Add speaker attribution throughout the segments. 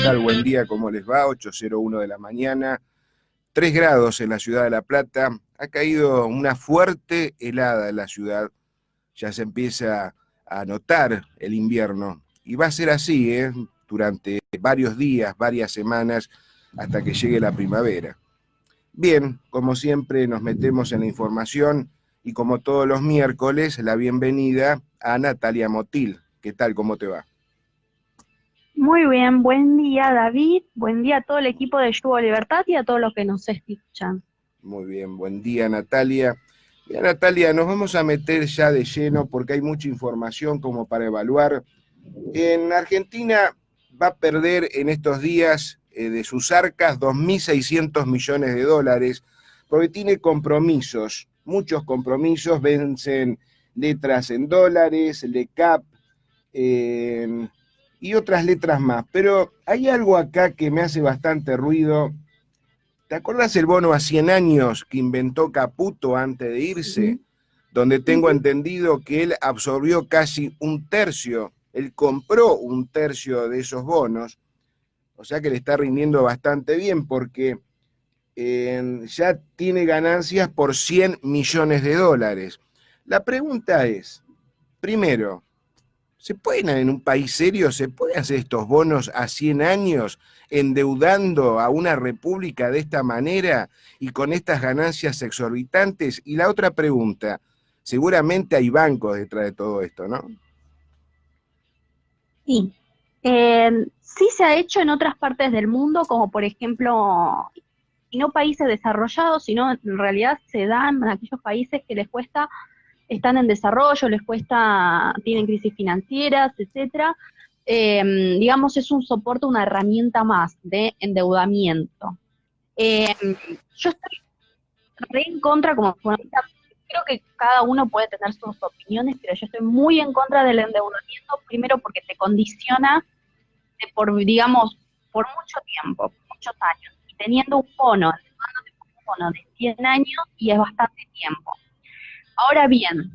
Speaker 1: tal? Buen día, ¿cómo les va? 8:01 de la mañana, 3 grados en la ciudad de La Plata. Ha caído una fuerte helada en la ciudad. Ya se empieza a notar el invierno. Y va a ser así, durante varios días, varias semanas, hasta que llegue la primavera. Bien, como siempre nos metemos en la información y como todos los miércoles, la bienvenida a Natalia Motil. ¿Qué tal? ¿Cómo te va?
Speaker 2: Muy bien, buen día David, buen día a todo el equipo de Yugo Libertad y a todos los que nos escuchan.
Speaker 1: Muy bien, buen día Natalia. Mira Natalia, nos vamos a meter ya de lleno porque hay mucha información como para evaluar. En Argentina va a perder en estos días de sus arcas 2.600 millones de dólares porque tiene compromisos, muchos compromisos, vencen letras en dólares, LECAP y otras letras más. Pero hay algo acá que me hace bastante ruido. ¿Te acuerdas el bono a 100 años que inventó Caputo antes de irse?
Speaker 2: Sí.
Speaker 1: Donde tengo
Speaker 2: Ujú.
Speaker 1: entendido que él absorbió casi un tercio, él compró un tercio de esos bonos, o sea que le está rindiendo bastante bien porque ya tiene ganancias por 100 millones de dólares. La pregunta es, primero, ¿se pueden en un país serio, se pueden hacer estos bonos a 100 años endeudando a una república de esta manera y con estas ganancias exorbitantes? Y la otra pregunta, seguramente hay bancos detrás de todo esto, ¿no?
Speaker 2: Sí. Sí se ha hecho en otras partes del mundo, como por ejemplo, y no países desarrollados, sino en realidad se dan en aquellos países que les cuesta, están en desarrollo, les cuesta, tienen crisis financieras, etcétera. Digamos, es un soporte, una herramienta más de endeudamiento. Eh, yo estoy re en contra como economista. Creo que cada uno puede tener sus opiniones, pero yo estoy muy en contra del endeudamiento, primero porque te condiciona por, digamos, por mucho tiempo, por muchos años, y teniendo un bono, endeudándote por un bono de 100 años, y es bastante tiempo. Ahora bien,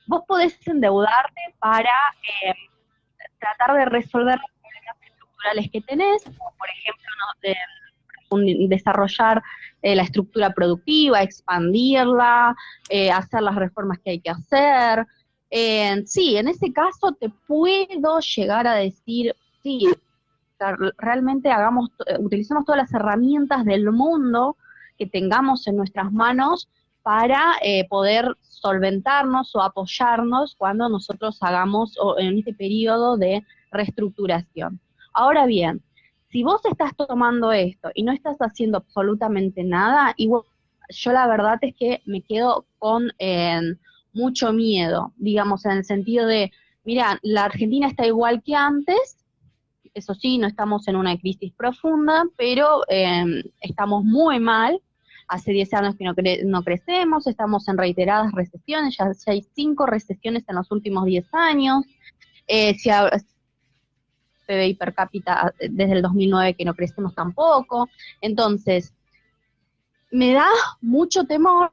Speaker 2: vos podés endeudarte para eh, tratar de resolver los problemas estructurales que tenés, como por ejemplo, ¿no? Desarrollar la estructura productiva, expandirla, hacer las reformas que hay que hacer. Sí, en ese caso te puedo llegar a decir, sí, realmente hagamos, utilicemos todas las herramientas del mundo que tengamos en nuestras manos para poder solventarnos o apoyarnos cuando nosotros hagamos en este periodo de reestructuración. Ahora bien, si vos estás tomando esto y no estás haciendo absolutamente nada, igual, yo la verdad es que me quedo con mucho miedo, digamos, en el sentido de, mira, la Argentina está igual que antes, eso sí, no estamos en una crisis profunda, pero estamos muy mal. Hace 10 años que no crecemos, estamos en reiteradas recesiones, ya hay 5 recesiones en los últimos 10 años. Si PBI per cápita desde el 2009 que no crecemos tampoco. Entonces, me da mucho temor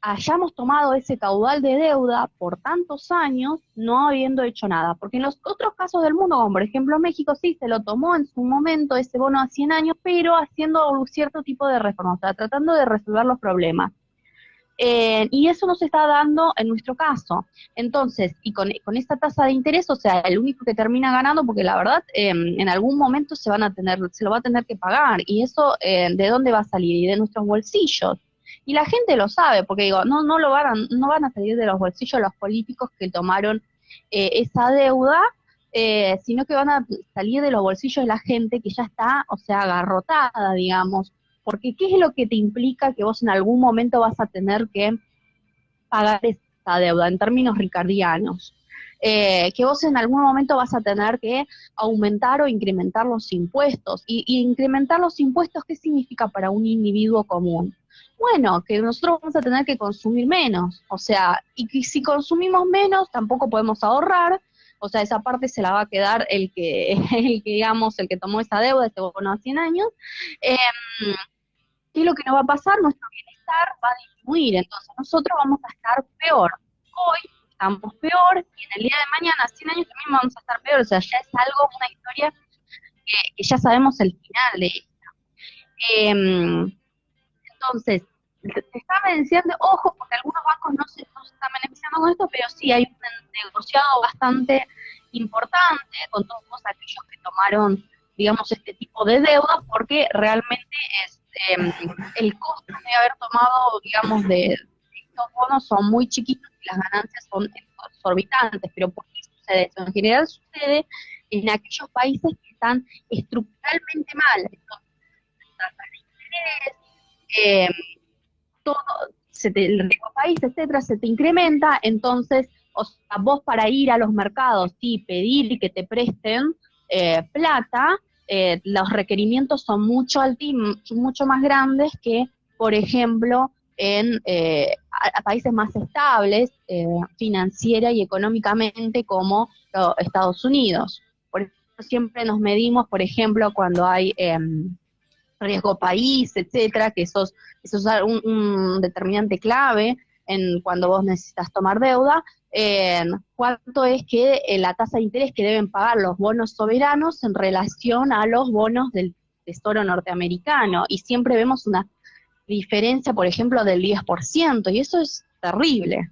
Speaker 2: hayamos tomado ese caudal de deuda por tantos años no habiendo hecho nada, porque en los otros casos del mundo, como por ejemplo México, sí se lo tomó en su momento ese bono a 100 años, pero haciendo un cierto tipo de reformas, o sea, tratando de resolver los problemas. Y eso no se está dando en nuestro caso. Entonces, y con esta tasa de interés, o sea, el único que termina ganando, porque la verdad, en algún momento se lo va a tener que pagar, y eso, ¿de dónde va a salir? Y de nuestros bolsillos. Y la gente lo sabe, porque digo, no van a salir de los bolsillos los políticos que tomaron esa deuda, sino que van a salir de los bolsillos de la gente que ya está, o sea, agarrotada, digamos, porque ¿qué es lo que te implica que vos en algún momento vas a tener que pagar esa deuda en términos ricardianos? Que vos en algún momento vas a tener que aumentar o incrementar los impuestos. Y incrementar los impuestos, ¿qué significa para un individuo común? Bueno, que nosotros vamos a tener que consumir menos, o sea, y que si consumimos menos tampoco podemos ahorrar, o sea, esa parte se la va a quedar digamos, el que tomó esa deuda, este bono a 100 años. Eh, ¿Qué es lo que nos va a pasar? Nuestro bienestar va a disminuir, entonces nosotros vamos a estar peor. Hoy estamos peor y en el día de mañana, 100 años, también vamos a estar peor, o sea, ya es algo, una historia que ya sabemos el final de esta. Entonces, te estaba diciendo, ojo, porque algunos bancos no se están beneficiando con esto, pero sí hay un negociado bastante importante con todos aquellos que tomaron, digamos, este tipo de deuda, porque realmente es el costo de haber tomado, digamos, de estos bonos son muy chiquitos y las ganancias son exorbitantes. Pero ¿por qué sucede eso? En general sucede en aquellos países que están estructuralmente mal. Entonces, tasas de interés, eh, todo, el riesgo país, etcétera, se te incrementa. Entonces, o sea, vos para ir a los mercados y pedir que te presten plata, los requerimientos son mucho más grandes que, por ejemplo, en a países más estables financiera y económicamente como Estados Unidos. Por eso siempre nos medimos, por ejemplo, cuando hay riesgo país, etcétera, que eso es un determinante clave en cuando vos necesitas tomar deuda, cuánto es que la tasa de interés que deben pagar los bonos soberanos en relación a los bonos del Tesoro norteamericano, y siempre vemos una diferencia, por ejemplo, del 10%, y eso es terrible.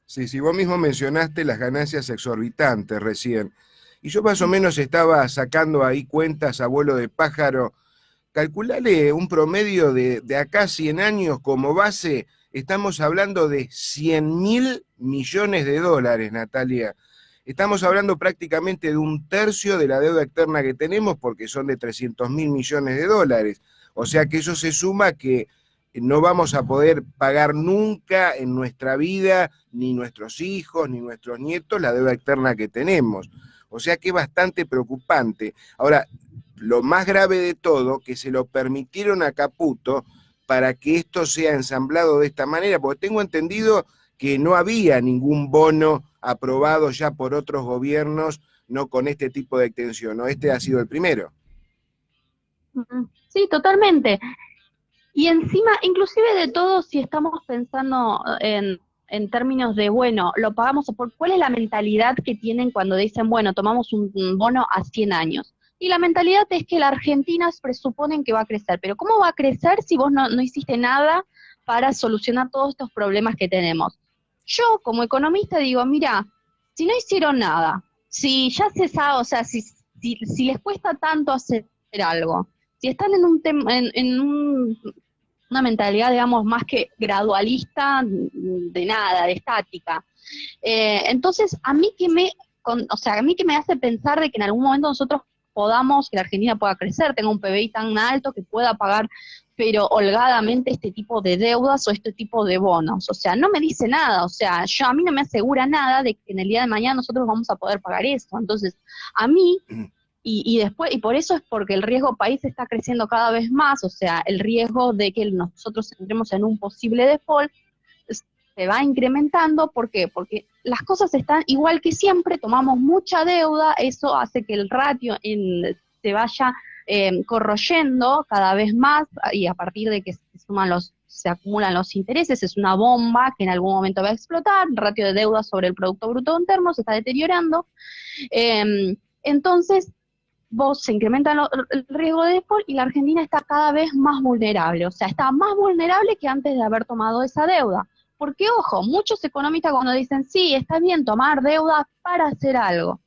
Speaker 1: Sí, sí, vos mismo mencionaste las ganancias exorbitantes recién. Y yo más o menos estaba sacando ahí cuentas a vuelo de pájaro. Calculale un promedio de acá a 100 años como base, estamos hablando de 100.000 millones de dólares, Natalia. Estamos hablando prácticamente de un tercio de la deuda externa que tenemos, porque son de 300.000 millones de dólares. O sea que eso se suma que no vamos a poder pagar nunca en nuestra vida, ni nuestros hijos, ni nuestros nietos, la deuda externa que tenemos. O sea que es bastante preocupante. Ahora, lo más grave de todo, que se lo permitieron a Caputo para que esto sea ensamblado de esta manera, porque tengo entendido que no había ningún bono aprobado ya por otros gobiernos, no con este tipo de extensión, ¿no? Este ha sido el primero.
Speaker 2: Sí, totalmente. Y encima, inclusive de todo, si estamos pensando en términos de, bueno, lo pagamos, por ¿cuál es la mentalidad que tienen cuando dicen, bueno, tomamos un bono a 100 años? Y la mentalidad es que la Argentina presuponen que va a crecer, pero ¿cómo va a crecer si vos no hiciste nada para solucionar todos estos problemas que tenemos? Yo, como economista, digo, mira, si no hicieron nada, si ya se sabe, o sea, si les cuesta tanto hacer algo, si están en una mentalidad, digamos, más que gradualista, de nada, de estática. Entonces, o sea, a mí que me hace pensar de que en algún momento nosotros podamos, que la Argentina pueda crecer, tenga un PBI tan alto que pueda pagar, pero holgadamente, este tipo de deudas o este tipo de bonos. O sea, no me dice nada, o sea, a mí no me asegura nada de que en el día de mañana nosotros vamos a poder pagar eso. Entonces, a mí después, y por eso es porque el riesgo país está creciendo cada vez más, o sea, el riesgo de que nosotros entremos en un posible default se va incrementando. ¿Por qué? Porque las cosas están igual que siempre, tomamos mucha deuda, eso hace que el ratio se vaya corroyendo cada vez más, y a partir de que se acumulan los intereses, es una bomba que en algún momento va a explotar, el ratio de deuda sobre el Producto Bruto Interno se está deteriorando. Entonces, se incrementa el riesgo de default y la Argentina está cada vez más vulnerable, o sea, está más vulnerable que antes de haber tomado esa deuda. Porque, ojo, muchos economistas cuando dicen, sí, está bien tomar deuda para hacer algo,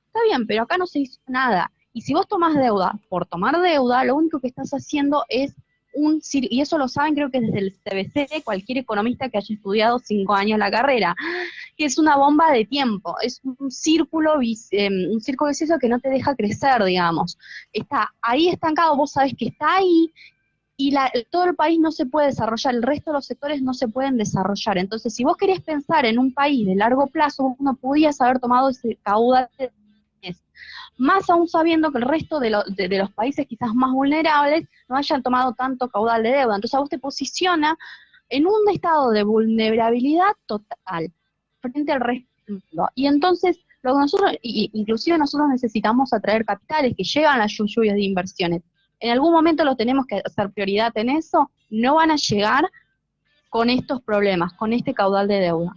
Speaker 2: está bien, pero acá no se hizo nada. Y si vos tomás deuda por tomar deuda, lo único que estás haciendo es y eso lo saben creo que desde el CBC, cualquier economista que haya estudiado 5 años la carrera, que es una bomba de tiempo, es un círculo vicioso que no te deja crecer, digamos. Está ahí estancado, vos sabés que está ahí, y todo el país no se puede desarrollar, el resto de los sectores no se pueden desarrollar. Entonces, si vos querés pensar en un país de largo plazo, vos no podías haber tomado ese caudal, más aún sabiendo que el resto de los países quizás más vulnerables no hayan tomado tanto caudal de deuda. Entonces a vos te posiciona en un estado de vulnerabilidad total frente al resto del mundo. Y entonces, lo que inclusive nosotros necesitamos atraer capitales que llegan las lluvias de inversiones. En algún momento lo tenemos que hacer prioridad en eso, no van a llegar con estos problemas, con este caudal de deuda.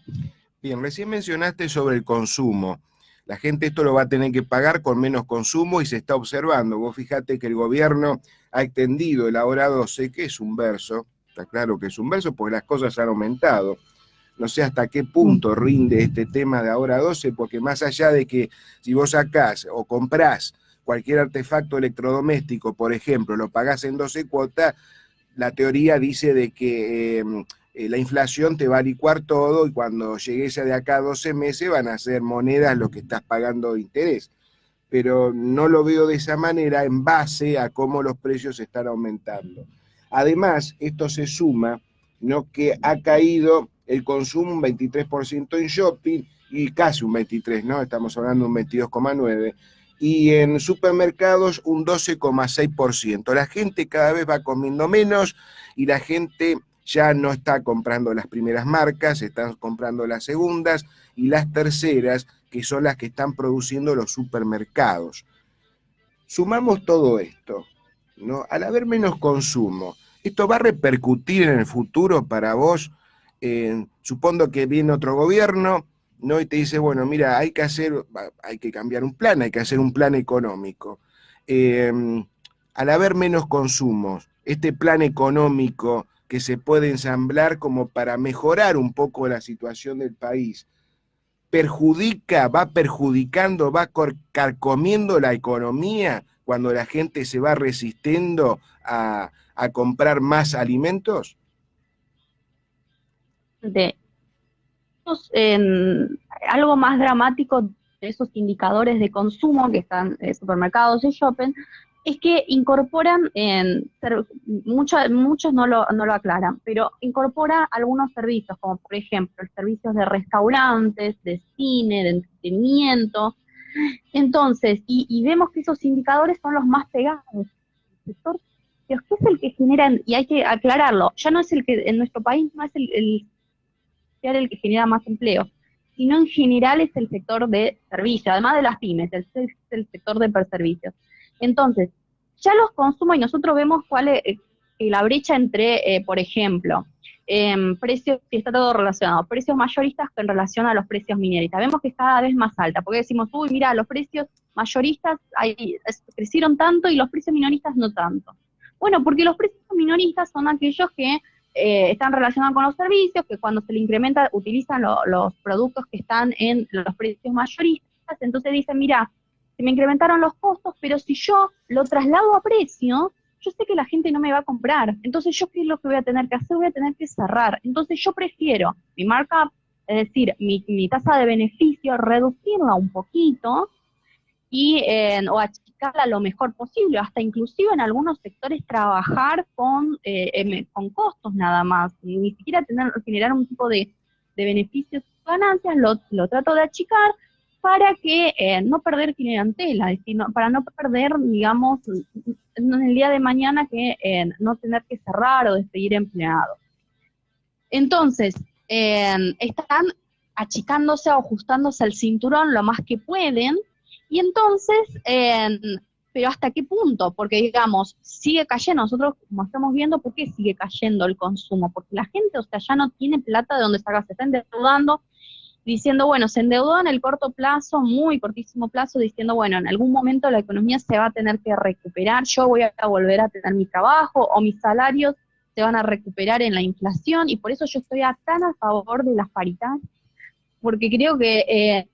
Speaker 1: Bien, recién mencionaste sobre el consumo. La gente esto lo va a tener que pagar con menos consumo y se está observando. Vos fíjate que el gobierno ha extendido el Ahora 12, que es un verso, está claro que es un verso, porque las cosas han aumentado. No sé hasta qué punto rinde este tema de Ahora 12, porque más allá de que si vos sacás o comprás cualquier artefacto electrodoméstico, por ejemplo, lo pagás en 12 cuotas, la teoría dice de que la inflación te va a licuar todo y cuando llegues de acá a 12 meses van a ser monedas lo que estás pagando de interés. Pero no lo veo de esa manera en base a cómo los precios están aumentando. Además, esto se suma, ¿no?, que ha caído el consumo un 23% en shopping y casi un 23%, ¿no? Estamos hablando de un 22,9%, y en supermercados un 12,6%. La gente cada vez va comiendo menos y la gente ya no está comprando las primeras marcas, están comprando las segundas y las terceras, que son las que están produciendo los supermercados. Sumamos todo esto, ¿no? Al haber menos consumo, ¿esto va a repercutir en el futuro para vos? Supongo que viene otro gobierno, ¿no?, y te dice, bueno, mira, hay que cambiar un plan, hay que hacer un plan económico. Al haber menos consumos, este plan económico que se puede ensamblar como para mejorar un poco la situación del país, va perjudicando, va carcomiendo la economía cuando la gente se va resistiendo a comprar más alimentos?
Speaker 2: De en algo más dramático de esos indicadores de consumo que están en supermercados y shopping, es que incorporan, muchos no lo aclaran, pero incorpora algunos servicios, como por ejemplo servicios de restaurantes, de cine, de entretenimiento. Entonces, y vemos que esos indicadores son los más pegados. El sector que es el que generan, y hay que aclararlo, ya no es el que en nuestro país no es el que genera más empleo, sino en general es el sector de servicios, además de las pymes, el sector de servicios. Entonces, ya los consumos, y nosotros vemos cuál es la brecha entre, por ejemplo, precios, y está todo relacionado, precios mayoristas en relación a los precios minoristas. Vemos que es cada vez más alta, porque decimos, uy, mira, los precios mayoristas crecieron tanto y los precios minoristas no tanto. Bueno, porque los precios minoristas son aquellos que están relacionados con los servicios, que cuando se le incrementa utilizan los productos que están en los precios mayoristas, entonces dicen, mira, se me incrementaron los costos, pero si yo lo traslado a precio, yo sé que la gente no me va a comprar, entonces yo qué es lo que voy a tener que hacer, voy a tener que cerrar, entonces yo prefiero mi markup, es decir, mi tasa de beneficio, reducirla un poquito, o achicarla lo mejor posible, hasta inclusive en algunos sectores trabajar con costos nada más, ni siquiera generar un tipo de beneficios o ganancias, lo trato de achicar para que no perder clientela, es decir, para no perder, digamos, en el día de mañana que no tener que cerrar o despedir empleados. Entonces, están achicándose o ajustándose al cinturón lo más que pueden, y entonces, pero ¿hasta qué punto? Porque, digamos, sigue cayendo, nosotros como estamos viendo, ¿por qué sigue cayendo el consumo? Porque la gente, o sea, ya no tiene plata de donde sacar, se está endeudando, diciendo, bueno, se endeudó en el corto plazo, muy cortísimo plazo, diciendo, bueno, en algún momento la economía se va a tener que recuperar, yo voy a volver a tener mi trabajo, o mis salarios se van a recuperar en la inflación, y por eso yo estoy tan a favor de las paritarias, porque creo que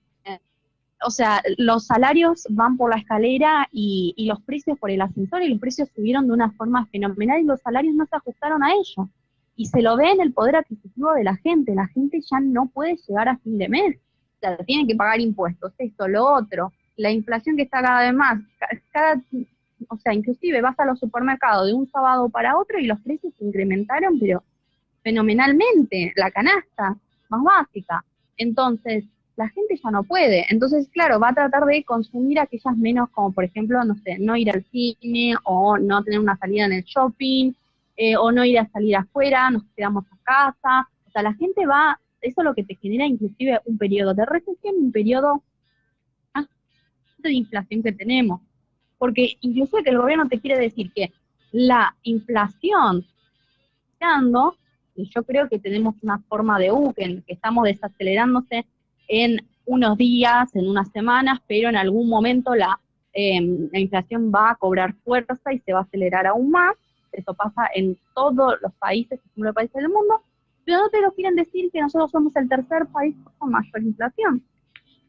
Speaker 2: o sea, los salarios van por la escalera y los precios por el ascensor, y los precios subieron de una forma fenomenal y los salarios no se ajustaron a ello. Y se lo ve en el poder adquisitivo de la gente ya no puede llegar a fin de mes, o sea, tienen que pagar impuestos, esto, lo otro, la inflación que está cada vez más, o sea, inclusive vas a los supermercados de un sábado para otro y los precios se incrementaron, pero fenomenalmente, la canasta más básica. Entonces, la gente ya no puede. Entonces, claro, va a tratar de consumir aquellas menos, como por ejemplo, no sé, no ir al cine, o no tener una salida en el shopping, o no ir a salir afuera, nos quedamos a casa. O sea, la gente va, eso es lo que te genera inclusive un periodo de recesión, un periodo de inflación que tenemos. Porque inclusive que el gobierno te quiere decir que la inflación, y yo creo que tenemos una forma de U, que estamos desacelerándose en unos días, en unas semanas, pero en algún momento la inflación va a cobrar fuerza y se va a acelerar aún más. Eso pasa en todos los países, los países del mundo, pero no te lo quieren decir que nosotros somos el tercer país con mayor inflación.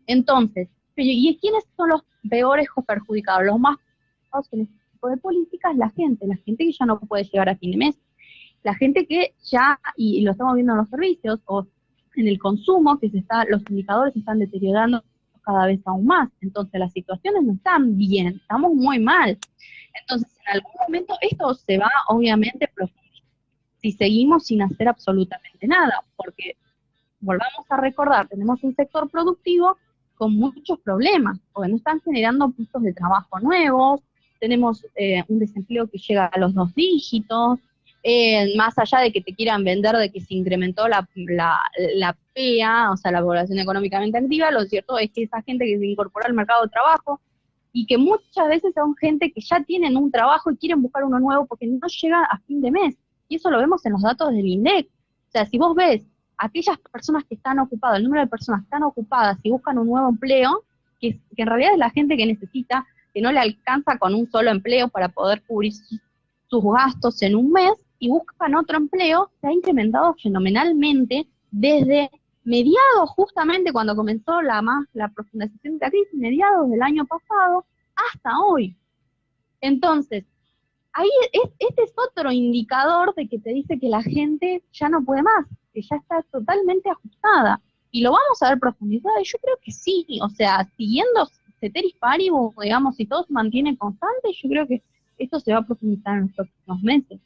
Speaker 2: Entonces, ¿y quiénes son los peores perjudicados? Los más perjudicados en este tipo de políticas, la gente que ya no puede llegar a fin de mes, la gente que ya, y lo estamos viendo en los servicios, o en el consumo, los indicadores se están deteriorando cada vez aún más. Entonces las situaciones no están bien, estamos muy mal. Entonces en algún momento esto se va obviamente profundizar si seguimos sin hacer absolutamente nada, porque volvamos a recordar, tenemos un sector productivo con muchos problemas, porque no están generando puestos de trabajo nuevos, tenemos un desempleo que llega a los 2 dígitos, más allá de que te quieran vender de que se incrementó la PEA, o sea, la población económicamente activa, lo cierto es que esa gente que se incorporó al mercado de trabajo, y que muchas veces son gente que ya tienen un trabajo y quieren buscar uno nuevo porque no llega a fin de mes, y eso lo vemos en los datos del INDEC. O sea, si vos ves aquellas personas que están ocupadas, el número de personas que están ocupadas y buscan un nuevo empleo, que en realidad es la gente que necesita, que no le alcanza con un solo empleo para poder cubrir sus gastos en un mes, y buscan otro empleo, se ha incrementado fenomenalmente desde mediados, justamente cuando comenzó la profundización de la crisis, mediados del año pasado, hasta hoy. Entonces, ahí este es otro indicador de que te dice que la gente ya no puede más, que ya está totalmente ajustada. Y lo vamos a ver profundizado, y yo creo que sí, o sea, siguiendo ceteris paribus, digamos, si todo se mantiene constante, yo creo que esto se va a profundizar en los próximos meses.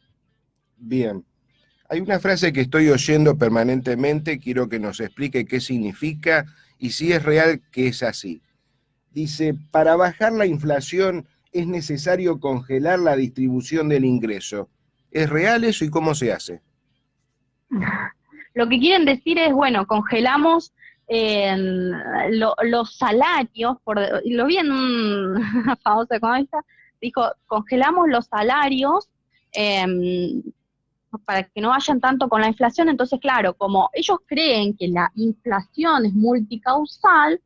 Speaker 1: Bien. Hay una frase que estoy oyendo permanentemente, quiero que nos explique qué significa y si es real que es así. Dice, para bajar la inflación es necesario congelar la distribución del ingreso. ¿Es real eso y cómo se hace?
Speaker 2: Lo que quieren decir es, bueno, congelamos los salarios, lo vi en un famoso economista, dijo, congelamos los salarios para que no vayan tanto con la inflación. Entonces, claro, como ellos creen que la inflación es multicausal,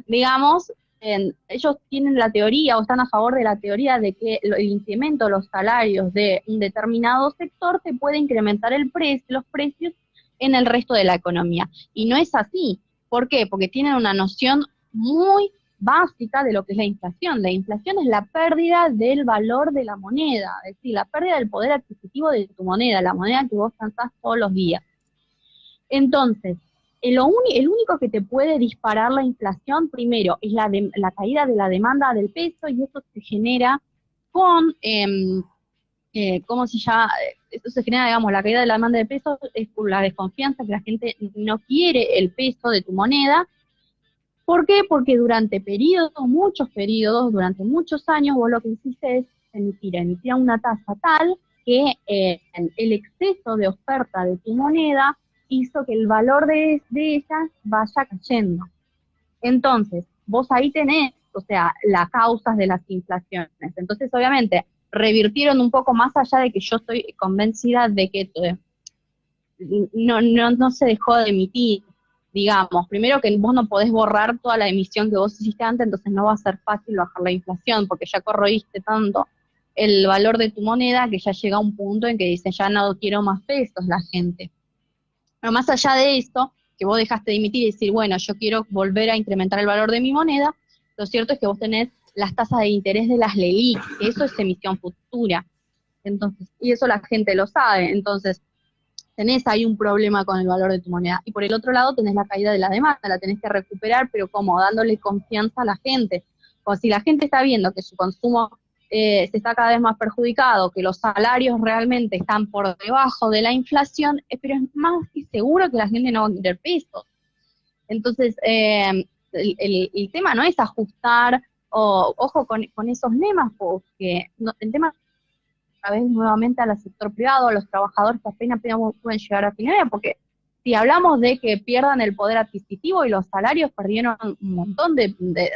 Speaker 2: digamos, ellos tienen la teoría o están a favor de la teoría de que el incremento de los salarios de un determinado sector te puede incrementar los precios en el resto de la economía. Y no es así. ¿Por qué? Porque tienen una noción muy básica de lo que es la inflación. La inflación es la pérdida del valor de la moneda, es decir, la pérdida del poder adquisitivo de tu moneda, la moneda que vos transás todos los días. Entonces, el único que te puede disparar la inflación, primero, es la caída de la demanda del peso, y eso se genera con, ¿cómo se llama? Esto se genera, digamos, la caída de la demanda de peso es por la desconfianza, que la gente no quiere el peso de tu moneda. ¿Por qué? Porque durante muchos periodos, durante muchos años, vos lo que hiciste es emitir una tasa tal que el exceso de oferta de tu moneda hizo que el valor de ella vaya cayendo. Entonces, vos ahí tenés, o sea, las causas de las inflaciones. Entonces, obviamente, revirtieron un poco más allá de que yo estoy convencida de que no se dejó de emitir, digamos. Primero que vos no podés borrar toda la emisión que vos hiciste antes, entonces no va a ser fácil bajar la inflación, porque ya corroíste tanto el valor de tu moneda que ya llega a un punto en que dice, ya no quiero más pesos la gente. Pero más allá de esto, que vos dejaste de emitir y decir, bueno, yo quiero volver a incrementar el valor de mi moneda, lo cierto es que vos tenés las tasas de interés de las LELIQ, que eso es emisión futura. Entonces, y eso la gente lo sabe. Entonces, tenés ahí un problema con el valor de tu moneda. Y por el otro lado tenés la caída de la demanda, la tenés que recuperar, pero como dándole confianza a la gente. O si la gente está viendo que su consumo se está cada vez más perjudicado, que los salarios realmente están por debajo de la inflación, pero es más que seguro que la gente no va a querer pesos. Entonces, el tema no es ajustar, ojo con esos lemas, porque el tema a vez nuevamente al sector privado, a los trabajadores que apenas pueden llegar a fin de mes, porque si hablamos de que pierdan el poder adquisitivo y los salarios perdieron un montón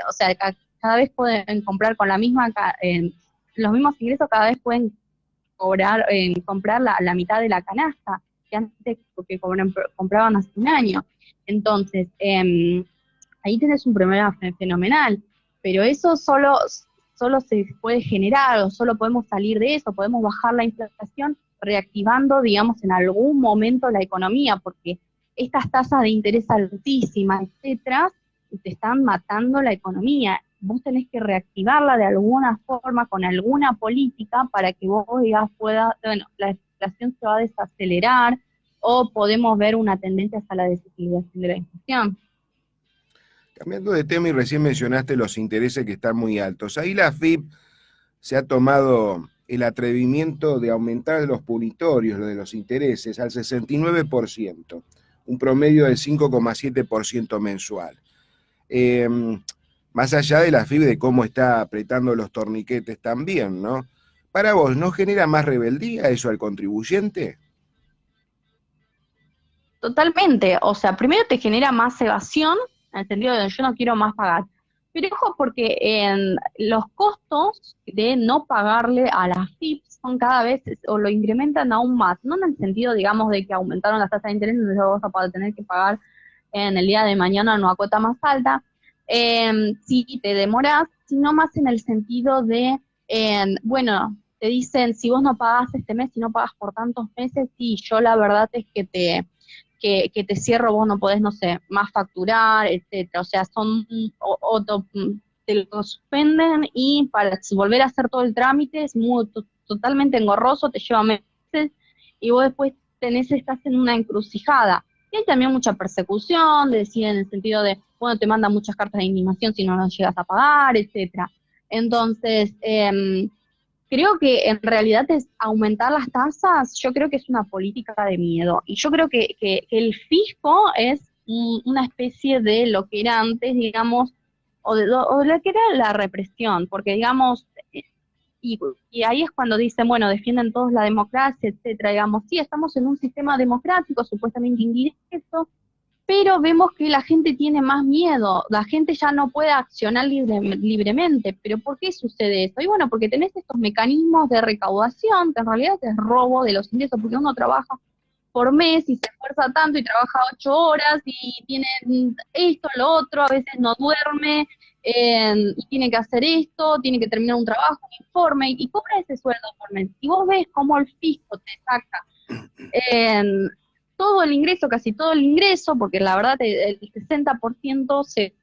Speaker 2: o sea, cada vez pueden comprar con los mismos ingresos, cada vez pueden comprar la mitad de la canasta que antes porque compraban hace un año. Entonces, ahí tenés un problema fenomenal, pero eso solo se puede generar, o solo podemos salir de eso, podemos bajar la inflación reactivando, digamos, en algún momento la economía, porque estas tasas de interés altísimas, etcétera, te están matando la economía. Vos tenés que reactivarla de alguna forma, con alguna política, para que vos digas, bueno, la inflación se va a desacelerar, o podemos ver una tendencia hacia la desaceleración de la inflación.
Speaker 1: Cambiando de tema, y recién mencionaste los intereses que están muy altos. Ahí la AFIP se ha tomado el atrevimiento de aumentar los punitorios, lo de los intereses, al 69%, un promedio del 5,7% mensual. Eh, Más allá de la FIB, de cómo está apretando los torniquetes también, ¿no? Para vos, ¿no genera más rebeldía eso al contribuyente?
Speaker 2: Totalmente, o sea, primero te genera más evasión, en el sentido de yo no quiero más pagar. Pero ojo, porque en los costos de no pagarle a las FIPS son cada vez, o lo incrementan aún más, no en el sentido, digamos, de que aumentaron las tasas de interés, entonces vos vas a tener que pagar en el día de mañana una cuota más alta, si te demoras, sino más en el sentido de, bueno, te dicen, si vos no pagás este mes, si no pagas por tantos meses, sí, yo la verdad es que que te cierro, vos no podés, no sé, más facturar, etcétera. O sea, te lo suspenden, y para volver a hacer todo el trámite es totalmente engorroso, te lleva meses, y vos después estás en una encrucijada. Y hay también mucha persecución, decir, en el sentido de, bueno, te mandan muchas cartas de intimación si no las llegas a pagar, etcétera. Entonces, creo que en realidad es aumentar las tasas. Yo creo que es una política de miedo. Y yo creo que el fisco es una especie de lo que era antes, digamos, o de lo que era la represión, porque digamos, y, y ahí es cuando dicen, bueno, defienden todos la democracia, etcétera, digamos, sí, estamos en un sistema democrático, supuestamente indirecto, pero vemos que la gente tiene más miedo, la gente ya no puede accionar libremente. ¿Pero por qué sucede eso? Y bueno, porque tenés estos mecanismos de recaudación, que en realidad es robo de los ingresos, porque uno trabaja por mes y se esfuerza tanto y trabaja 8 horas y tiene esto, lo otro, a veces no duerme, y tiene que hacer esto, tiene que terminar un trabajo, un informe, y cobra ese sueldo por mes. Y vos ves cómo el fisco te saca en todo el ingreso, casi todo el ingreso, porque la verdad el 60% se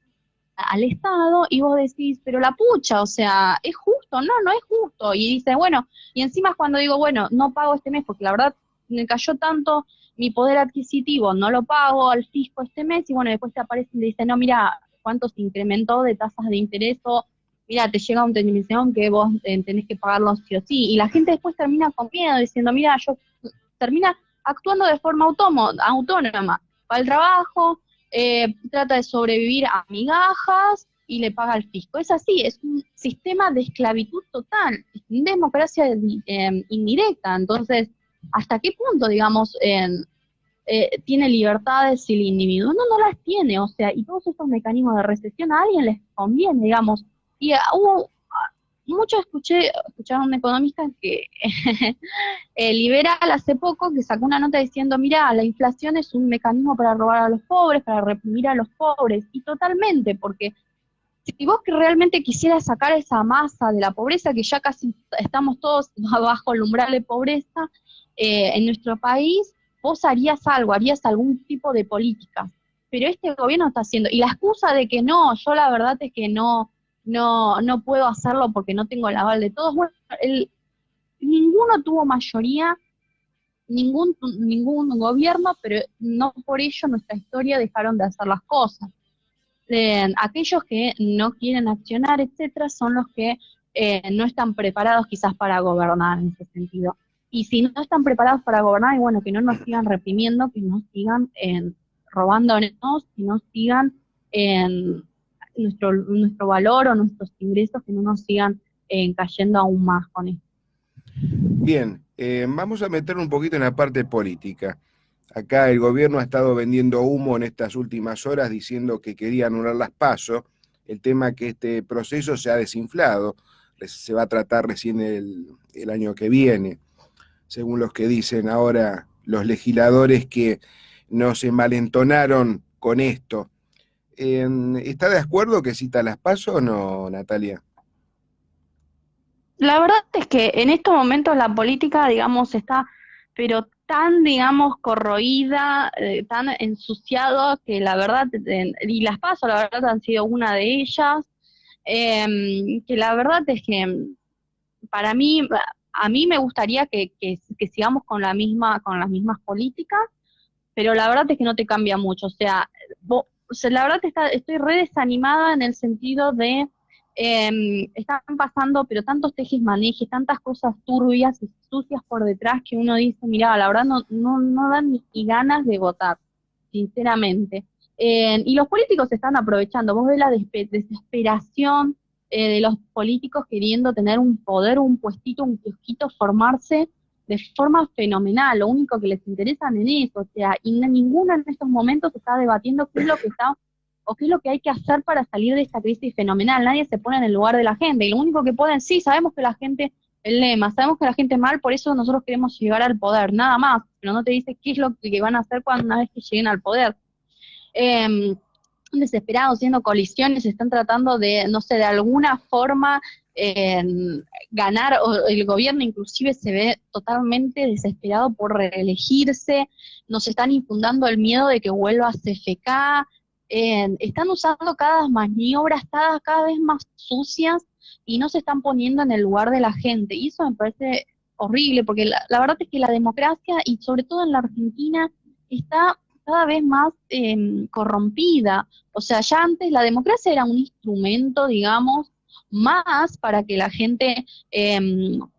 Speaker 2: al Estado, y vos decís, pero la pucha, o sea, ¿es justo? No, no es justo. Y dice, bueno, y encima es cuando digo, bueno, no pago este mes, porque la verdad me cayó tanto mi poder adquisitivo, no lo pago al fisco este mes, y bueno, después te aparecen y te dicen, no, mira, cuánto se incrementó de tasas de interés, o mira, te llega una televisión que vos tenés que pagarlo sí o sí, y la gente después termina con miedo, diciendo, mira, yo termina actuando de forma autónoma, va al trabajo, trata de sobrevivir a migajas y le paga al fisco. Es así, es un sistema de esclavitud total, democracia indirecta. Entonces, ¿hasta qué punto, digamos, tiene libertades el individuo? No, no las tiene, o sea, y todos estos mecanismos de recesión a alguien les conviene, digamos. Y hubo escuché a un economista que Liberal hace poco, que sacó una nota diciendo, mira, la inflación es un mecanismo para robar a los pobres, para reprimir a los pobres, y totalmente, porque si vos que realmente quisieras sacar esa masa de la pobreza, que ya casi estamos todos bajo el umbral de pobreza en nuestro país, vos harías algo, harías algún tipo de política. Pero este gobierno está haciendo, y la excusa de que no, yo la verdad es que no puedo hacerlo porque no tengo el aval de todos, bueno, ninguno tuvo mayoría, ningún gobierno, pero no por ello nuestra historia dejaron de hacer las cosas. Aquellos que no quieren accionar, etcétera, son los que no están preparados quizás para gobernar en ese sentido. Y si no están preparados para gobernar, y bueno, que no nos sigan reprimiendo, que no sigan robándonos, que no sigan nuestro valor o nuestros ingresos, que no nos sigan cayendo aún más con esto.
Speaker 1: Bien, vamos a meter un poquito en la parte política. Acá el gobierno ha estado vendiendo humo en estas últimas horas diciendo que quería anular las PASO. El tema que este proceso se ha desinflado, se va a tratar recién el año que viene, según los que dicen ahora los legisladores que no se malentonaron con esto. ¿Está de acuerdo que cita las PASO o no, Natalia?
Speaker 2: La verdad es que en estos momentos la política, digamos, está, pero tan, digamos, corroída, tan ensuciado, que la verdad, y las PASO, la verdad, han sido una de ellas, que la verdad es que para mí, a mí me gustaría que sigamos con con las mismas políticas, pero la verdad es que no te cambia mucho. O sea, o sea, la verdad estoy re desanimada en el sentido de están pasando, pero tantos tejes-manejes, tantas cosas turbias y sucias por detrás que uno dice, mira, la verdad no dan ni ganas de votar, sinceramente. Y los políticos se están aprovechando. Vos ves la desesperación de los políticos queriendo tener un poder, un puestito, un kiosquito, formarse de forma fenomenal. Lo único que les interesa en eso, o sea, y ninguno en estos momentos está debatiendo qué es lo que está o qué es lo que hay que hacer para salir de esta crisis fenomenal. Nadie se pone en el lugar de la gente, y lo único que pueden, sí, sabemos que la gente, el lema, sabemos que la gente es mal, por eso nosotros queremos llegar al poder, nada más, pero no te dice qué es lo que van a hacer cuando una vez que lleguen al poder. Eh, Desesperados, haciendo colisiones, están tratando de, no sé, de alguna forma eh, ganar, o el gobierno inclusive se ve totalmente desesperado por reelegirse, nos están infundando el miedo de que vuelva a CFK, están usando cada maniobras cada vez más sucias y no se están poniendo en el lugar de la gente, y eso me parece horrible, porque la verdad es que la democracia, y sobre todo en la Argentina, está cada vez más corrompida. O sea, ya antes la democracia era un instrumento, digamos, más para que la gente,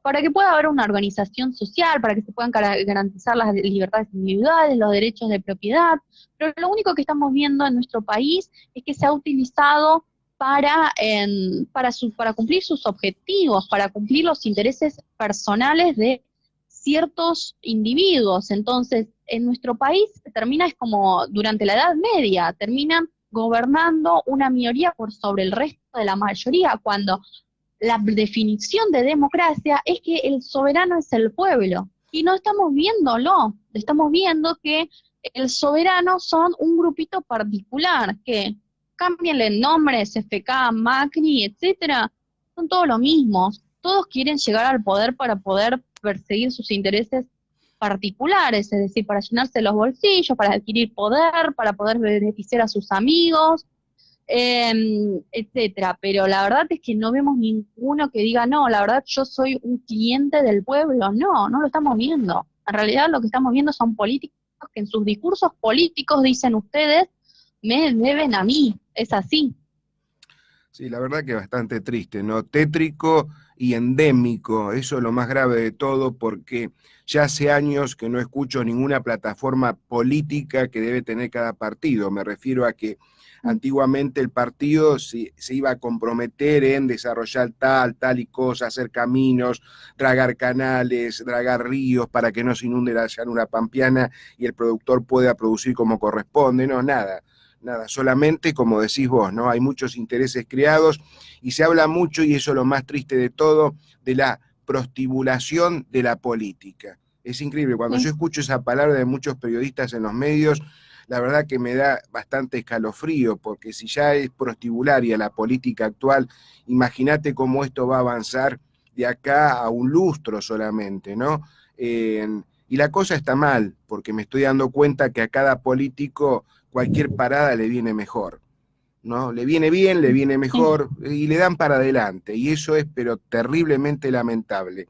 Speaker 2: para que pueda haber una organización social, para que se puedan garantizar las libertades individuales, los derechos de propiedad, pero lo único que estamos viendo en nuestro país es que se ha utilizado para cumplir sus objetivos, para cumplir los intereses personales de ciertos individuos. Entonces, en nuestro país termina, es como durante la Edad Media, terminan gobernando una minoría por sobre el resto de la mayoría, cuando la definición de democracia es que el soberano es el pueblo. Y no estamos viéndolo, estamos viendo que el soberano son un grupito particular, que cámbienle el nombre, SFK, Macri, etcétera, son todos los mismos. Todos quieren llegar al poder para poder perseguir sus intereses particulares, es decir, para llenarse los bolsillos, para adquirir poder, para poder beneficiar a sus amigos, etcétera. Pero la verdad es que no vemos ninguno que diga, no, la verdad yo soy un cliente del pueblo. No, no lo estamos viendo. En realidad lo que estamos viendo son políticos que en sus discursos políticos dicen ustedes, me deben a mí. Es así.
Speaker 1: Sí, la verdad que bastante triste, ¿no? Tétrico y endémico, eso es lo más grave de todo, porque ya hace años que no escucho ninguna plataforma política que debe tener cada partido. Me refiero a que antiguamente el partido se iba a comprometer en desarrollar tal y cosa, hacer caminos, dragar canales, dragar ríos para que no se inunde la llanura pampeana y el productor pueda producir como corresponde. No, nada. Nada, solamente como decís vos, ¿no? Hay muchos intereses creados y se habla mucho, y eso es lo más triste de todo, de la prostibulación de la política. Es increíble, cuando yo
Speaker 2: Sí.
Speaker 1: escucho esa palabra de muchos periodistas en los medios, la verdad que me da bastante escalofrío, porque si ya es prostibularia la política actual, imagínate cómo esto va a avanzar de acá a un lustro solamente, ¿no? Y la cosa está mal, porque me estoy dando cuenta que a cada político cualquier parada le viene mejor, ¿no? Le viene bien, le viene
Speaker 2: Sí.
Speaker 1: mejor y le dan para adelante, y eso es pero terriblemente lamentable.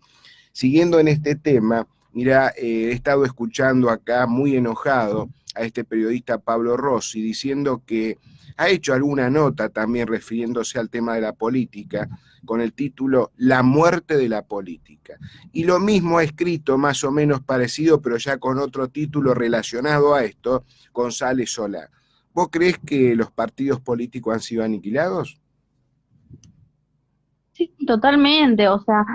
Speaker 1: Siguiendo en este tema, mira, he estado escuchando acá muy enojado a este periodista Pablo Rossi diciendo que ha hecho alguna nota también refiriéndose al tema de la política con el título La muerte de la política. Y lo mismo ha escrito más o menos parecido, pero ya con otro título relacionado a esto, González Solá. ¿Vos creés que los partidos políticos han sido aniquilados?
Speaker 2: Sí, totalmente. O sea,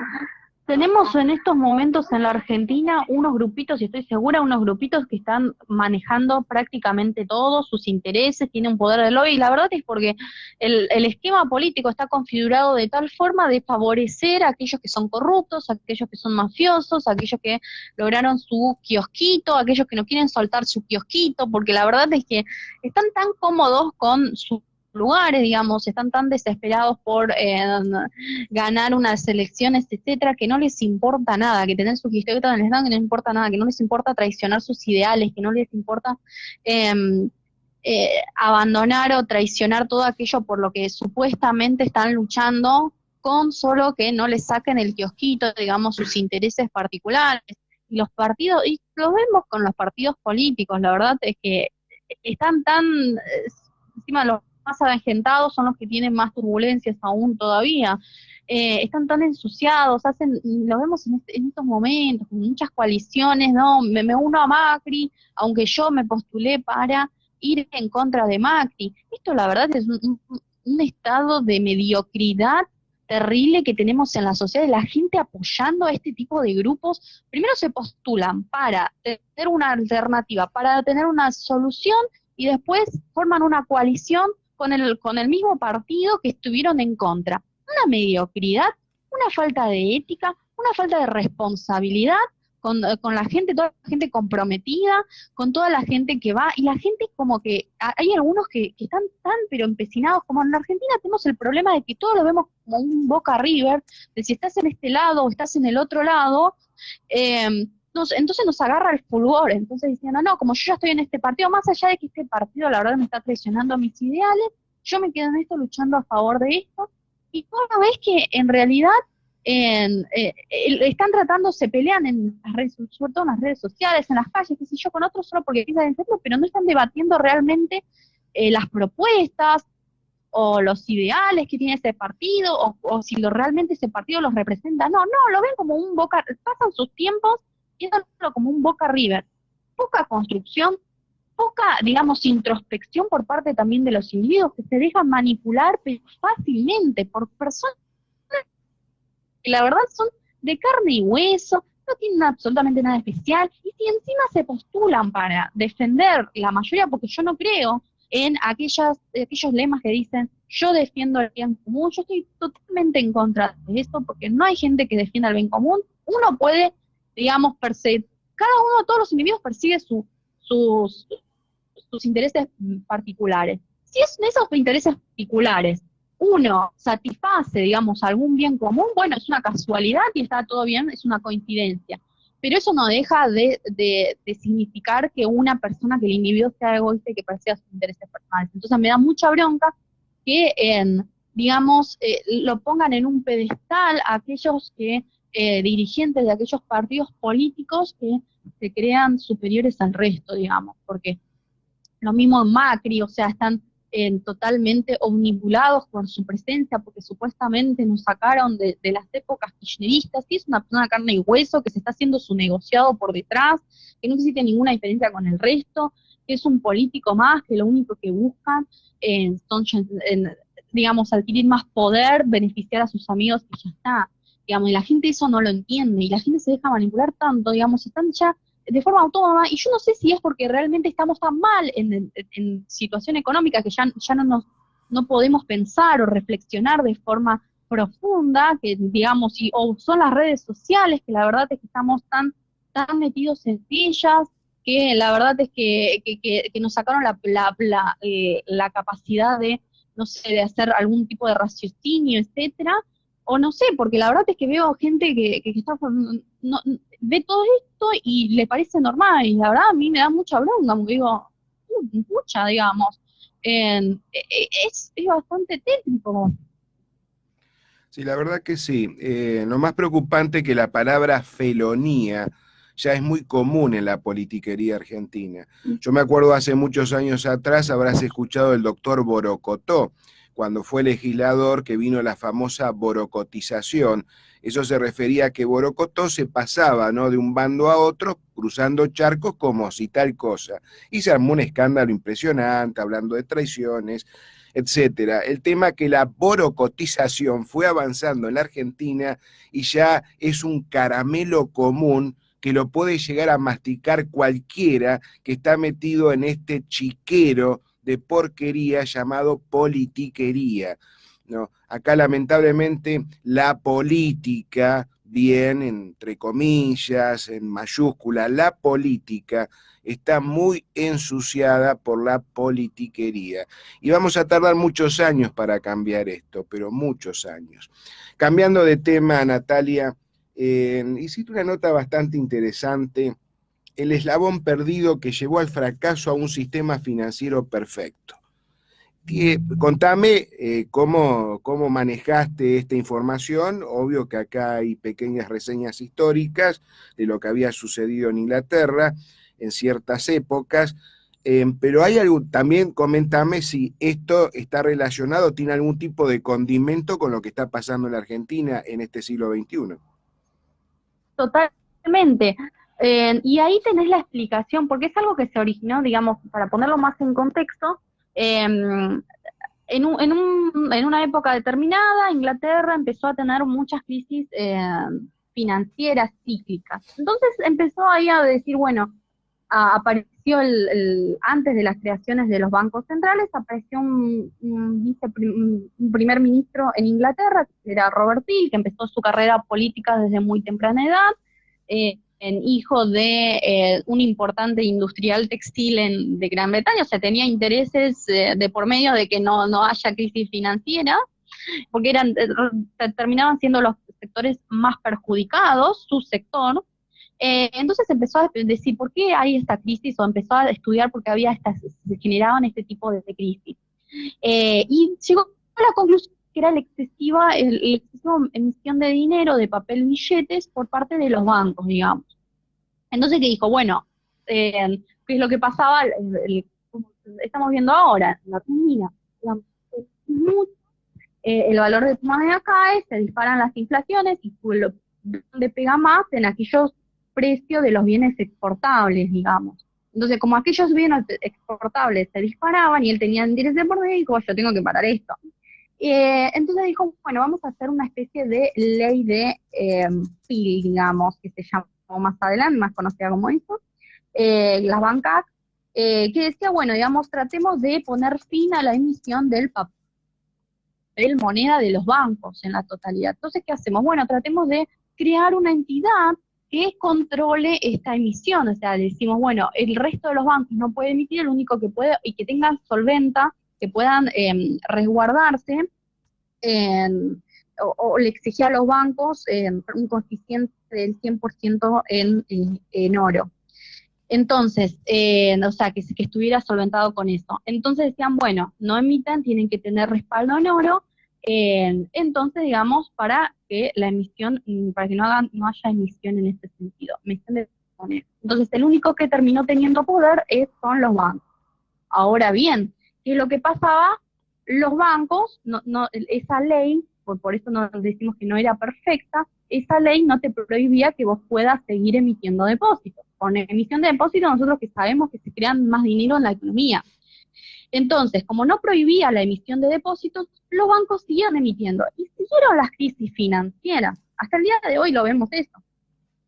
Speaker 2: Tenemos en estos momentos en la Argentina unos grupitos, y estoy segura, unos grupitos que están manejando prácticamente todos sus intereses, tienen un poder de lobby, y la verdad es porque el esquema político está configurado de tal forma de favorecer a aquellos que son corruptos, a aquellos que son mafiosos, a aquellos que lograron su kiosquito, a aquellos que no quieren soltar su kiosquito, porque la verdad es que están tan cómodos con sus lugares, digamos, están tan desesperados por ganar unas elecciones, etcétera, que no les importa nada, que tener su historieta en el Estado, que no les importa nada, que no les importa traicionar sus ideales, que no les importa eh, abandonar o traicionar todo aquello por lo que supuestamente están luchando, con solo que no les saquen el kiosquito, digamos, sus intereses particulares. Y los partidos, y lo vemos con los partidos políticos, la verdad es que están tan, encima los más avejentados son los que tienen más turbulencias aún todavía. Están tan ensuciados, lo vemos en estos momentos, con muchas coaliciones, ¿no? Me uno a Macri, aunque yo me postulé para ir en contra de Macri. Esto la verdad es un estado de mediocridad terrible que tenemos en la sociedad, la gente apoyando a este tipo de grupos. Primero se postulan para tener una alternativa, para tener una solución, y después forman una coalición con el mismo partido que estuvieron en contra. Una mediocridad, una falta de ética, una falta de responsabilidad con la gente, toda la gente comprometida, con toda la gente que va, y la gente como que, hay algunos que están tan pero empecinados, como en la Argentina tenemos el problema de que todos lo vemos como un Boca River, de si estás en este lado o estás en el otro lado, entonces nos agarra el fulgor, entonces diciendo, no, como yo ya estoy en este partido, más allá de que este partido la verdad me está traicionando a mis ideales, yo me quedo en esto luchando a favor de esto, y toda vez que en realidad están tratando, se pelean en las redes, sobre todo en las redes sociales, en las calles, qué sé yo, con otros solo porque quieren hacerlo, pero no están debatiendo realmente las propuestas o los ideales que tiene ese partido, o si realmente ese partido los representa. No, lo ven como un Boca, pasan sus tiempos viéndolo como un Boca River. Poca construcción, poca, digamos, introspección por parte también de los individuos que se dejan manipular fácilmente por personas que la verdad son de carne y hueso, no tienen absolutamente nada especial, y si encima se postulan para defender la mayoría, porque yo no creo en aquellos lemas que dicen, yo defiendo el bien común, yo estoy totalmente en contra de esto, porque no hay gente que defienda el bien común, uno puede, digamos, perseguir, cada uno, todos los individuos persigue sus, sus intereses particulares. Si es de esos intereses particulares uno satisface, digamos, algún bien común, bueno, es una casualidad y está todo bien, es una coincidencia. Pero eso no deja de significar que una persona, que el individuo sea egoísta y que persiga sus intereses personales. Entonces me da mucha bronca que, digamos, lo pongan en un pedestal a aquellos que, dirigentes de aquellos partidos políticos que se crean superiores al resto, digamos, porque lo mismo en Macri, o sea, están totalmente omnibulados por su presencia, porque supuestamente nos sacaron de las épocas kirchneristas, y es una persona de carne y hueso que se está haciendo su negociado por detrás, que no existe ninguna diferencia con el resto, que es un político más, que lo único que buscan son, digamos, adquirir más poder, beneficiar a sus amigos, y ya está. Digamos, y la gente eso no lo entiende, y la gente se deja manipular tanto, digamos, están ya de forma autónoma, y yo no sé si es porque realmente estamos tan mal en situación económica que ya no podemos pensar o reflexionar de forma profunda, que digamos, o son las redes sociales, que la verdad es que estamos tan metidos en ellas, que la verdad es que nos sacaron la capacidad de, no sé, de hacer algún tipo de raciocinio, etcétera, o no sé, porque la verdad es que veo gente que está, ve todo esto y le parece normal, y la verdad a mí me da mucha bronca, porque digo, mucha, digamos, es bastante tétrico.
Speaker 1: Sí, la verdad que sí. Lo más preocupante que la palabra felonía ya es muy común en la politiquería argentina. Yo me acuerdo hace muchos años atrás, habrás escuchado el doctor Borocotó, cuando fue legislador, que vino la famosa borocotización. Eso se refería a que Borocotó se pasaba, ¿no?, de un bando a otro, cruzando charcos como si tal cosa. Y se armó un escándalo impresionante, hablando de traiciones. etcétera. El tema que la borocotización fue avanzando en la Argentina y ya es un caramelo común que lo puede llegar a masticar cualquiera que está metido en este chiquero de porquería llamado politiquería, ¿no? Acá lamentablemente la política, bien entre comillas, en mayúscula, la política está muy ensuciada por la politiquería. Y vamos a tardar muchos años para cambiar esto, pero muchos años. Cambiando de tema, Natalia, hiciste una nota bastante interesante, el eslabón perdido que llevó al fracaso a un sistema financiero perfecto. Contame cómo manejaste esta información. Obvio que acá hay pequeñas reseñas históricas de lo que había sucedido en Inglaterra en ciertas épocas, pero hay algo, también coméntame si esto está relacionado, tiene algún tipo de condimento con lo que está pasando en la Argentina en este siglo XXI.
Speaker 2: Totalmente. Y ahí tenés la explicación, porque es algo que se originó, digamos, para ponerlo más en contexto, en una época determinada, Inglaterra empezó a tener muchas crisis financieras cíclicas. Entonces empezó ahí a decir, bueno, apareció antes de las creaciones de los bancos centrales, apareció un primer ministro en Inglaterra, que era Robert Peel, que empezó su carrera política desde muy temprana edad, hijo de un importante industrial textil de Gran Bretaña, o sea, tenía intereses de por medio de que no haya crisis financiera, porque terminaban siendo los sectores más perjudicados, su sector. Entonces empezó a decir por qué hay esta crisis, o empezó a estudiar por qué se generaban este tipo de crisis. Y llegó a la conclusión que era la excesiva emisión de dinero, de papel billetes, por parte de los bancos, digamos. Entonces, ¿qué dijo? Bueno, ¿qué es lo que pasaba? Como estamos viendo ahora, en la Argentina, el valor de tu moneda cae, se disparan las inflaciones, y donde pega más en aquellos precios de los bienes exportables, digamos. Entonces, como aquellos bienes exportables se disparaban y él tenía interés de por medio, dijo, yo tengo que parar esto. Entonces dijo, bueno, vamos a hacer una especie de ley de PIL, digamos, que se llamó más adelante, más conocida como eso, las bancas, que decía, bueno, digamos, tratemos de poner fin a la emisión del papel moneda de los bancos en la totalidad. Entonces, ¿qué hacemos? Bueno, tratemos de crear una entidad que controle esta emisión, o sea, le decimos, bueno, el resto de los bancos no puede emitir, el único que puede, y que tengan solventa, que puedan resguardarse, o le exigía a los bancos un coeficiente del 100% en oro. Entonces, o sea, que estuviera solventado con eso. Entonces decían, bueno, no emitan, tienen que tener respaldo en oro, entonces, digamos, para que la emisión, para que no haya emisión en este sentido, emisión de moneda. Entonces, el único que terminó teniendo poder son los bancos. Ahora bien, ¿qué es lo que pasaba? Los bancos, esa ley, por eso nos decimos que no era perfecta, esa ley no te prohibía que vos puedas seguir emitiendo depósitos. Con emisión de depósitos nosotros que sabemos que se crean más dinero en la economía. Entonces, como no prohibía la emisión de depósitos, los bancos siguieron emitiendo y siguieron las crisis financieras. Hasta el día de hoy lo vemos eso.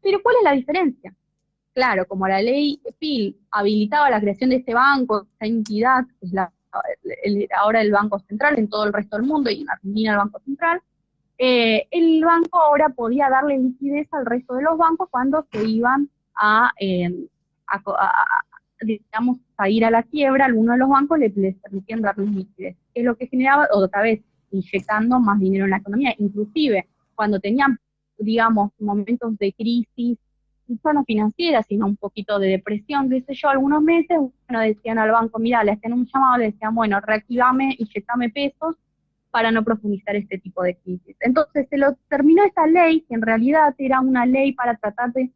Speaker 2: Pero ¿cuál es la diferencia? Claro, como la ley PIL habilitaba la creación de este banco, esta entidad, que es ahora el Banco Central en todo el resto del mundo y en Argentina el Banco Central, el banco ahora podía darle liquidez al resto de los bancos cuando se iban digamos, a ir a la quiebra. Algunos de los bancos les permitían darles liquidez, que es lo que generaba, otra vez, inyectando más dinero en la economía. Inclusive, cuando tenían, digamos, momentos de crisis, no solo financiera, sino un poquito de depresión, qué sé yo, algunos meses, bueno, decían al banco, mira, le hacían un llamado, le decían, bueno, reactivame, inyectame pesos, para no profundizar este tipo de crisis. Entonces se lo terminó esa ley, que en realidad era una ley para tratar de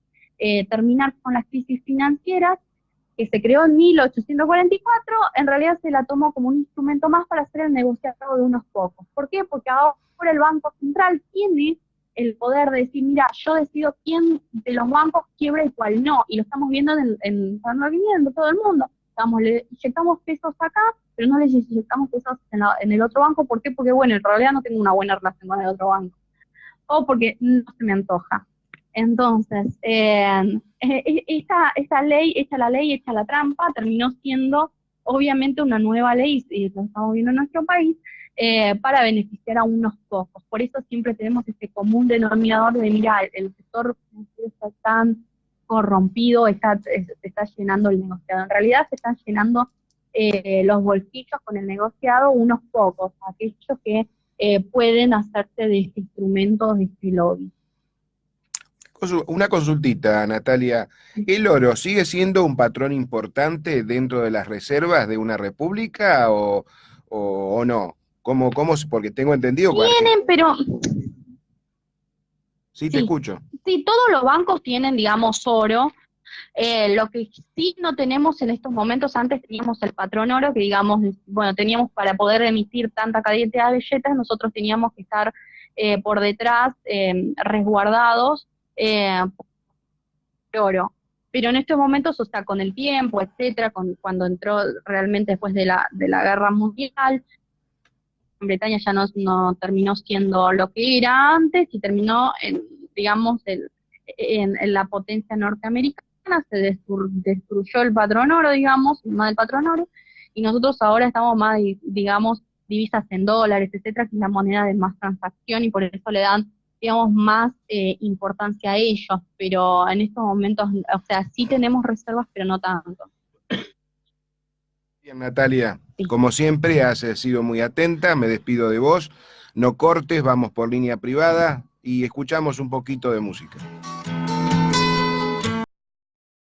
Speaker 2: terminar con las crisis financieras, que se creó en 1844, en realidad se la tomó como un instrumento más para hacer el negociado de unos pocos. ¿Por qué? Porque ahora el Banco Central tiene el poder de decir, mira, yo decido quién de los bancos quiebra y cuál no, y lo estamos viendo en todo el mundo. Le inyectamos pesos acá, pero no les inyectamos pesos en el otro banco. ¿Por qué? Porque, bueno, en realidad no tengo una buena relación con el otro banco, o porque no se me antoja. Entonces, esta ley, hecha la ley, hecha la trampa, terminó siendo obviamente una nueva ley, y lo estamos viendo en nuestro país, para beneficiar a unos pocos. Por eso siempre tenemos este común denominador de, mira, el sector financiero está tan corrompido, se está llenando el negociado. En realidad se están llenando los bolsillos con el negociado unos pocos, aquellos que pueden hacerse de este instrumento, de este lobby.
Speaker 1: Una consultita, Natalia. ¿El oro sigue siendo un patrón importante dentro de las reservas de una república o no? Porque tengo entendido que
Speaker 2: Tienen, pero
Speaker 1: sí, te
Speaker 2: sí,
Speaker 1: escucho.
Speaker 2: sí, todos los bancos tienen, digamos, oro. Lo que sí no tenemos en estos momentos, antes teníamos el patrón oro, que digamos, bueno, teníamos para poder emitir tanta cantidad de billetes, nosotros teníamos que estar por detrás, resguardados por oro. Pero en estos momentos, o sea, con el tiempo, etcétera, cuando entró realmente después de la guerra mundial, Bretaña ya no terminó siendo lo que era antes y terminó digamos, en la potencia norteamericana, se destruyó el patrón oro, digamos, más del patrón oro, y nosotros ahora estamos más, digamos, divisas en dólares, etcétera, que es la moneda de más transacción, y por eso le dan, digamos, más importancia a ellos, pero en estos momentos, o sea, sí tenemos reservas, pero no tanto.
Speaker 1: Bien, Natalia,
Speaker 2: Sí.
Speaker 1: como siempre, has sido muy atenta, me despido de vos. No cortes, vamos por línea privada y escuchamos un poquito de música.